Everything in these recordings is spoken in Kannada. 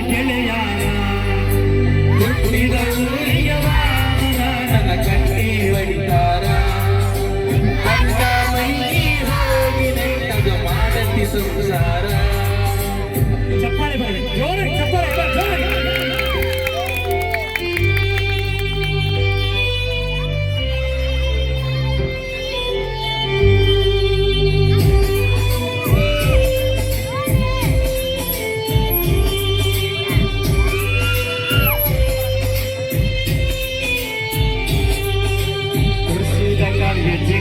ಗೆಳೆಯಾರ ಹುಟ್ಟಿದ ಊರಿಗೆ ವಾದರ ನನ್ನ ಕಟ್ಟಿ ಹೊಡಿತಾರ ಗಂಡ ಮೈಗೆ ಹೋಗಿ ನೆಟ್ಟಗ ಮಾಡತಿ ಸಂಸಾರ ಚಪ್ಪಾಳೆ ಬರಲಿ ಜೋರಾಗಿ ಚಪ್ಪಾಳೆ ಜೋರಾಗಿ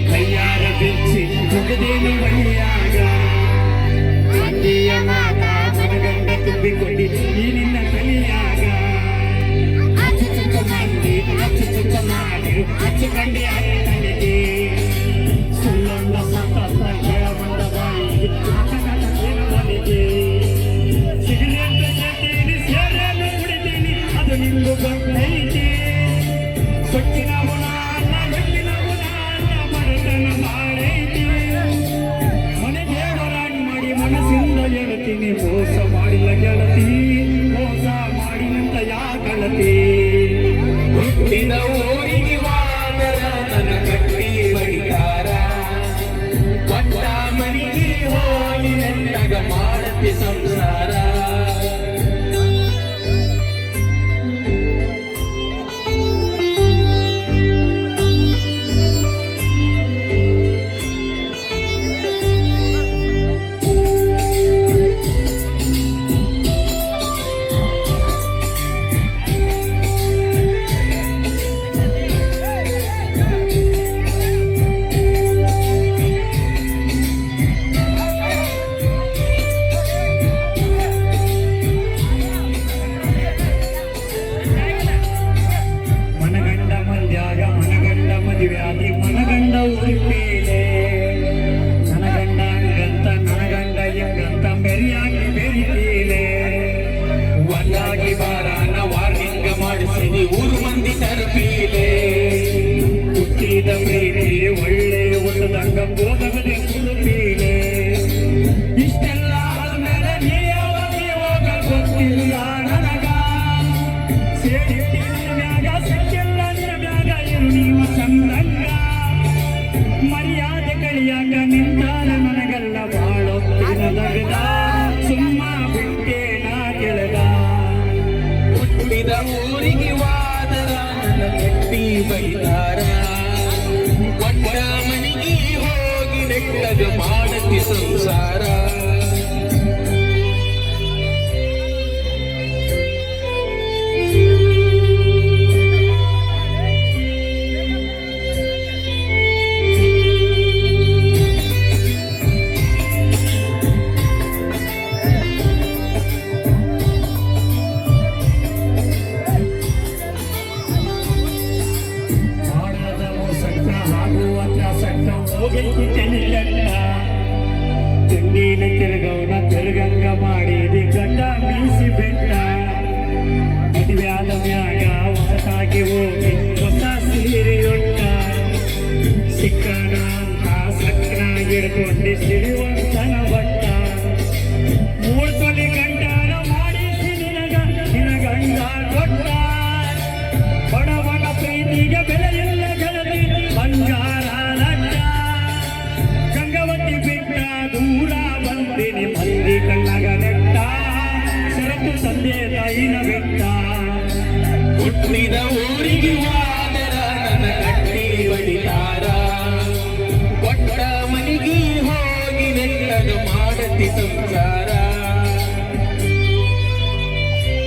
ಕೈಯಾರ ಬಿಚ್ಚಿ ಮುಗದೇನು ಬಳಿಯಾಗ ಅಂದಿಯ ಮಾತ ಮನಗಂಡ ತುಂಬಿಕೊಂಡಿ ಈ ನಿನ್ನ ಕಲಿಯಾಗ ಅಚ್ಚು ಚುಕ್ಕ ಮಂದಿ ಅಚ್ಚು ಚುಕ್ಕ ಮಾಡಿ ಅಚ್ಚು ಕಂಡಿ ತಲೆಗೆ ಸುಳ್ಳೊಂದ ಸತ್ತ ಹೇಳಬಂದ ಬಾಯಿಗೆ ಬಲಿಗೆ ಸಿಗರೇಟ್ ಜೊತೆಲಿ ಸೇರಲು ಕುಡಿತೀನಿ ಅದು ನಿಂದು ಬಂದೈತಿ ಸೊಕ್ಕಿನ ಗುಣ ಮನಸ್ಸಿಂದ ಹೇಳ್ತೀನಿ ಮೋಸ ಮಾಡಿಲ್ಲ ಗೆಳತಿ ಮೋಸ ಮಾಡಿನಂತ ಯಾಕಳತಿ ಹುಟ್ಟಿದ ಊರಿಗೆ ವಾದರ ನನ್ನ ಕಟ್ಟಿ ಬಡಿತಾರ ಕೊಟ್ಟ ಮನೆಗೆ ಹೋಗಿ ನೆಟ್ಟಗ ಮಾಡತಿ ಸಂಸಾರ ಮನಗಂಡ ಉಳಿಪೇಲೆ ನನಗಂಡ ಹಂಗಂತ ನನಗಂಡ ಹೆಂಗಂತ ಮೆರಿಯಾಗಿ ಬೆರಿತೀಲೆ ಒಂದಾಗಿ ಬಾರಾನ ವಾರ್ನಿಂಗ ಮಾಡಿಸಿದಿ ಊರು ಮಂದಿ ತರಪೀಲೆ ಹುಟ್ಟಿದ ಪ್ರೀತಿ ಒಳ್ಳೆ ಉಳ್ಳದಂಗ ಬೋಧಗದೆ ಕುರುಪೀಲೆ ಇಷ್ಟೆಲ್ಲ ಆದ್ಮೇಲೆ ನೀ ಹೋಗ ಗೊತ್ತಿಲ್ಲ ನನಗ ಸೇಡಿಟ್ಟಿ ನನ್ನ ಮ್ಯಾಗ ಸಿಕ್ಕಿಲ್ಲ ನಿನ್ನ ಮ್ಯಾಗ ಇರು ನೀವು ಚಂದಂಗ ಮರ್ಯಾದೆ ಕಳಿಯಾಕ ನಿಂತಾರ ನನಗೆಲ್ಲ ಬಾಳೊತ್ತಿನದಗದ ಸುಮ್ಮ ಬಿಟ್ಟೆ ನಾ ಕೆಳಗ ಹುಟ್ಟಿದ ಊರಿಗೆ ವಾದರ ನನ್ನ ಕಟ್ಟಿ ಬೈತಾರ ಕೊಟ್ಟ ಮನೆಗೆ ಹೋಗಿ ನೆಟ್ಟಗ ಮಾಡತಿ ಸಂಸಾರ